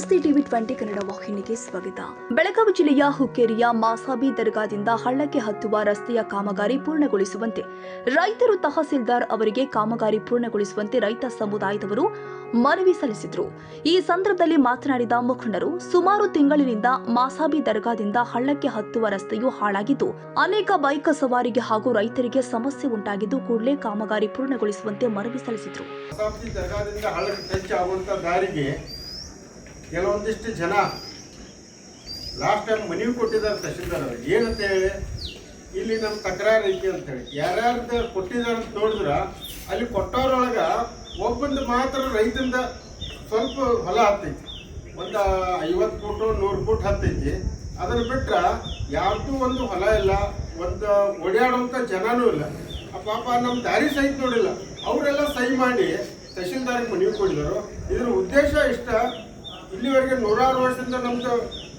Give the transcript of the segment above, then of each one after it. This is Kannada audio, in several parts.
ನಮಸ್ತೆ ಟಿವಿ 20 ಕನ್ನಡ ವಾಹಿನಿಗೆ ಸ್ವಾಗತ. ಬೆಳಗಾವಿ ಜಿಲ್ಲೆಯ ಹುಕ್ಕೇರಿಯ ಮಾಸಾಬಿ ದರ್ಗಾದಿಂದ ಹಳ್ಳಕ್ಕೆ ಹತ್ತುವ ರಸ್ತೆಯ ಕಾಮಗಾರಿ ಪೂರ್ಣಗೊಳಿಸುವಂತೆ ರೈತರು ತಹಸೀಲ್ದಾರ್ ಅವರಿಗೆ ಕಾಮಗಾರಿ ಪೂರ್ಣಗೊಳಿಸುವಂತೆ ರೈತ ಸಮುದಾಯದವರು ಮನವಿ ಸಲ್ಲಿಸಿದರು. ಈ ಸಂದರ್ಭದಲ್ಲಿ ಮಾತನಾಡಿದ ಮುಖಂಡರು, ಸುಮಾರು ತಿಂಗಳಿನಿಂದ ಮಾಸಾಬಿ ದರ್ಗಾದಿಂದ ಹಳ್ಳಕ್ಕೆ ಹತ್ತುವ ರಸ್ತೆಯು ಹಾಳಾಗಿದ್ದು ಅನೇಕ ಬೈಕ್ ಸವಾರಿಗೆ ಹಾಗೂ ರೈತರಿಗೆ ಸಮಸ್ಯೆ ಉಂಟಾಗಿದ್ದು ಕೂಡಲೇ ಕಾಮಗಾರಿ ಪೂರ್ಣಗೊಳಿಸುವಂತೆ ಮನವಿ ಸಲ್ಲಿಸಿದರು. ಕೆಲವೊಂದಿಷ್ಟು ಜನ ಲಾಸ್ಟ್ ಟೈಮ್ ಮನವಿ ಕೊಟ್ಟಿದ್ದಾರೆ ತಹಶೀಲ್ದಾರ್ ಅವ್ರಿಗೆ. ಏನಂತ ಹೇಳಿ, ಇಲ್ಲಿ ನಮ್ಮ ತಕರಾರು ಐತಿ ಅಂತೇಳಿ ಯಾರ್ಯಾರ್ದು ಕೊಟ್ಟಿದ್ದಾರೆ ಅಂತ ನೋಡಿದ್ರ ಅಲ್ಲಿ ಕೊಟ್ಟವ್ರೊಳಗೆ ಒಬ್ಬಂದು ಮಾತ್ರ ರೈತಂದ ಸ್ವಲ್ಪ ಹೊಲ ಹತ್ತೈತಿ, ಒಂದು 50 ಫೂಟು 100 ಫೂಟ್ ಹತ್ತೈತಿ. ಅದನ್ನು ಬಿಟ್ರೆ ಯಾರ್ದು ಒಂದು ಹೊಲ ಇಲ್ಲ, ಒಂದು ಓಡಾಡುವಂಥ ಜನನೂ ಇಲ್ಲ. ಆ ಪಾಪ ನಮ್ಮ ದಾರಿ ಸಹಿತ ನೋಡಿಲ್ಲ. ಅವರೆಲ್ಲ ಸಹಿ ಮಾಡಿ ತಹಶೀಲ್ದಾರ್ಗೆ ಮನವಿ ಕೊಟ್ಟಿದ್ರು. ಇದರ ಉದ್ದೇಶ ಇಷ್ಟ, ಇಲ್ಲಿವರೆಗೆ 100 ವರ್ಷದಿಂದ ನಮ್ದು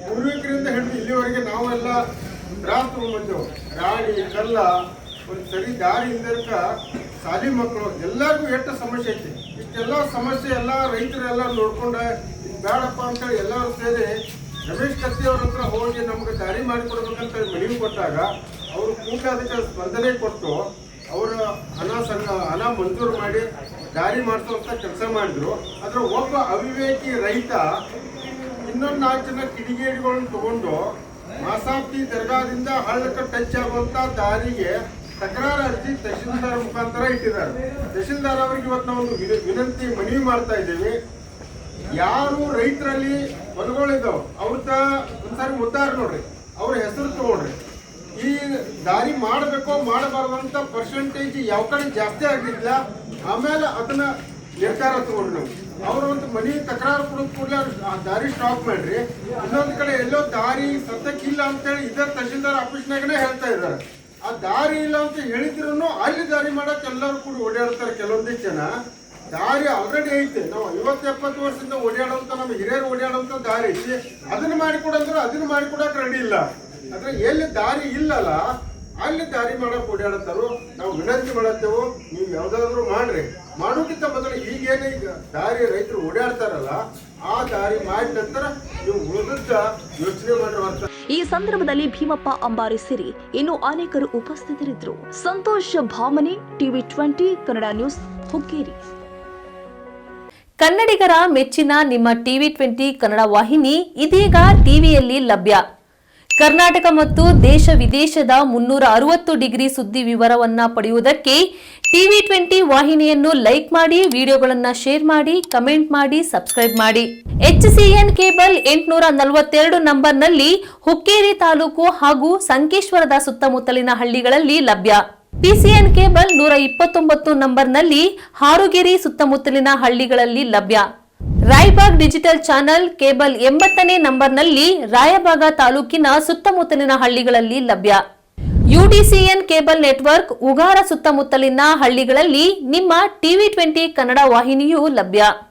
ಪೂರ್ವಿಕರಿಂದ ಹಿಡಿದು ಇಲ್ಲಿವರೆಗೆ ನಾವೆಲ್ಲ ತ್ರಾಸ ತಗೊಂಡ್ಬಂದೆವು. ರಾಡಿ ಕಲ್ಲ ಒಂದು ಸರಿ ದಾರಿ ಇಲ್ದಕ್ಕ ಶಾಲಿ ಮಕ್ಕಳು ಎಲ್ಲರಿಗೂ ಎಷ್ಟು ಸಮಸ್ಯೆ ಐತಿ. ಇಷ್ಟೆಲ್ಲ ಸಮಸ್ಯೆ ಎಲ್ಲ ರೈತರೆಲ್ಲ ನೋಡ್ಕೊಂಡು ಬೇಡಪ್ಪ ಅಂತೇಳಿ ಎಲ್ಲರೂ ಸೇರಿ ರಮೇಶ್ ಕತ್ತಿ ಅವ್ರ ಹತ್ರ ಹೋಗಿ ನಮ್ಗೆ ದಾರಿ ಮಾಡಿಕೊಡ್ಬೇಕಂತ ಮನವಿ ಕೊಟ್ಟಾಗ ಅವರು ಕೂಡ ಅದಕ್ಕೆ ಸ್ಪಂದನೆ ಕೊಟ್ಟು ಅವರ ಹಣ ಮಂಜೂರು ಮಾಡಿ ದಾರಿ ಮಾಡಿಸುವಂಥ ಕೆಲಸ ಮಾಡಿದ್ರು. ಅದರ ಒಬ್ಬ ಅವಿವೇಕಿ ರೈತ ಇನ್ನೊಂದು 4 ಜನ ಕಿಡಿಗೇಡಿಗಳನ್ನು ತಗೊಂಡು ಮಾಸಾಬ್ತಿ ದರ್ಗಾದಿಂದ ಹಳ್ಳಕ್ಕೆ ಟಚ್ ಆಗುವಂಥ ದಾರಿಗೆ ತಕರಾರು ಅರ್ಜಿ ತಹಶೀಲ್ದಾರ್ ಮುಖಾಂತರ ಇಟ್ಟಿದ್ದಾರೆ. ತಹಶೀಲ್ದಾರ್ ಅವರಿಗೆ ಇವತ್ತು ನಾವು ವಿನಂತಿ ಮನವಿ ಮಾಡ್ತಾ ಇದ್ದೀವಿ. ಯಾರು ರೈತರಲ್ಲಿ ಹೊಲಗಳಿದ್ದಾವೆ ಅವ್ರದ್ದು ಒಂದ್ಸಾರಿ ಮುದ್ದಾರ ನೋಡ್ರಿ, ಅವ್ರ ಹೆಸರು ತಗೊಳ್ರಿ. ಈ ದಾರಿ ಮಾಡಬೇಕೋ ಮಾಡಬಾರ್ದಂತ ಪರ್ಸೆಂಟೇಜ್ ಯಾವ ಕಡೆ ಜಾಸ್ತಿ ಆಗಿದ್ದಿಲ್ಲ, ಆಮೇಲೆ ಅದನ್ನ ನಿರ್ಧಾರ ತಗೊಂಡ್ರಿ. ನಾವು ಅವರು ಒಂದು ಮನಿ ತಕರಾರು ಕೊಡೋದು ಕೂಡಲೇ ಆ ದಾರಿ ಸ್ಟಾಪ್ ಮಾಡ್ರಿ. ಇನ್ನೊಂದು ಕಡೆ ಎಲ್ಲೋ ದಾರಿ ಸದ್ಯಕ್ಕಿಲ್ಲ ಅಂತೇಳಿ ಇದರ ತಹಶೀಲ್ದಾರ್ ಆಫೀಸ್ನಾಗನೇ ಹೇಳ್ತಾ ಇದ್ದಾರೆ. ಆ ದಾರಿ ಇಲ್ಲ ಅಂತ ಹೇಳಿದ್ರು ಅಲ್ಲಿ ದಾರಿ ಮಾಡಕ್ಕೆ ಎಲ್ಲರೂ ಕೂಡ ಓಡಾಡ್ತಾರೆ. ಕೆಲವೊಂದಿಷ್ಟು ಜನ ದಾರಿ ಆಲ್ರೆಡಿ ಐತೆ, ನಾವು 50-70 ವರ್ಷದಿಂದ ಓಡಾಡುವಂತ ನಮ್ಮ ಹಿರಿಯರು ಓಡಾಡುವಂತ ದಾರಿ ಐತಿ. ಅದನ್ನ ಮಾಡಿಕೊಡಂದ್ರೆ ಅದನ್ನ ಮಾಡಿಕೊಡಕ್ ರೆಡಿ ಇಲ್ಲ. ಆದ್ರೆ ಎಲ್ಲಿ ದಾರಿ ಇಲ್ಲಲ್ಲ ಅಲ್ಲಿ ದಾರಿ ಮಾಡಕ್ ಓಡಾಡತ್ತಾರು. ನಾವು ವಿನಂತಿ ಮಾಡತ್ತೇವು, ನೀವು ಯಾವ್ದಾದ್ರು ಮಾಡ್ರಿ. ಮಾಡೋಕ್ಕಿಂತ ಮೊದಲು ಈಗೇನು ಈಗ ದಾರಿ ರೈತರು ಓಡಾಡ್ತಾರಲ್ಲ ಆ ದಾರಿ ಮಾಡಿದ ನಂತರ ನೀವು ಉಳಿದ ಯೋಚನೆ ಮಾಡಿರುವಂತ. ಈ ಸಂದರ್ಭದಲ್ಲಿ ಭೀಮಪ್ಪ ಅಂಬಾರಿ ಸೇರಿ ಇನ್ನು ಅನೇಕರು ಉಪಸ್ಥಿತರಿದ್ದರು. Santosh Bhamane, TV 20 Kannada news, Hukkeri. ಕನ್ನಡಿಗರ ಮೆಚ್ಚಿನ ನಿಮ್ಮ ಟಿವಿ 20 ಕನ್ನಡ ವಾಹಿನಿ ಇದೀಗ ಟಿವಿಯಲ್ಲಿ ಲಭ್ಯ. ಕರ್ನಾಟಕ ಮತ್ತು ದೇಶ ವಿದೇಶದ 360 ಡಿಗ್ರಿ ಸುದ್ದಿ ವಿವರವನ್ನ ಪಡೆಯುವುದಕ್ಕೆ ಟಿವಿ 20 ವಾಹಿನಿಯನ್ನು ಲೈಕ್ ಮಾಡಿ, ವಿಡಿಯೋಗಳನ್ನು ಶೇರ್ ಮಾಡಿ, ಕಮೆಂಟ್ ಮಾಡಿ, ಸಬ್ಸ್ಕ್ರೈಬ್ ಮಾಡಿ. HCN ಕೇಬಲ್ 842 ನಂಬರ್ನಲ್ಲಿ ಹುಕ್ಕೇರಿ ತಾಲೂಕು ಹಾಗೂ ಸಂಕೇಶ್ವರದ ಸುತ್ತಮುತ್ತಲಿನ ಹಳ್ಳಿಗಳಲ್ಲಿ ಲಭ್ಯ. PCN ಕೇಬಲ್ 129 ನಂಬರ್ನಲ್ಲಿ ಹಾರುಗೆರೆ ಸುತ್ತಮುತ್ತಲಿನ ಹಳ್ಳಿಗಳಲ್ಲಿ ಲಭ್ಯ. ರಾಯಬಾಗ್ ಡಿಜಿಟಲ್ ಚಾನೆಲ್ ಕೇಬಲ್ 80ನೇ ನಂಬರ್ನಲ್ಲಿ ರಾಯಬಾಗ ತಾಲೂಕಿನ ಸುತ್ತಮುತ್ತಲಿನ ಹಳ್ಳಿಗಳಲ್ಲಿ ಲಭ್ಯ. UDCN ಕೇಬಲ್ ನೆಟ್ವರ್ಕ್ ಉಗಾರ ಸುತ್ತಮುತ್ತಲಿನ ಹಳ್ಳಿಗಳಲ್ಲಿ ನಿಮ್ಮ ಟಿವಿ 20 ಕನ್ನಡ ವಾಹಿನಿಯೂ ಲಭ್ಯ.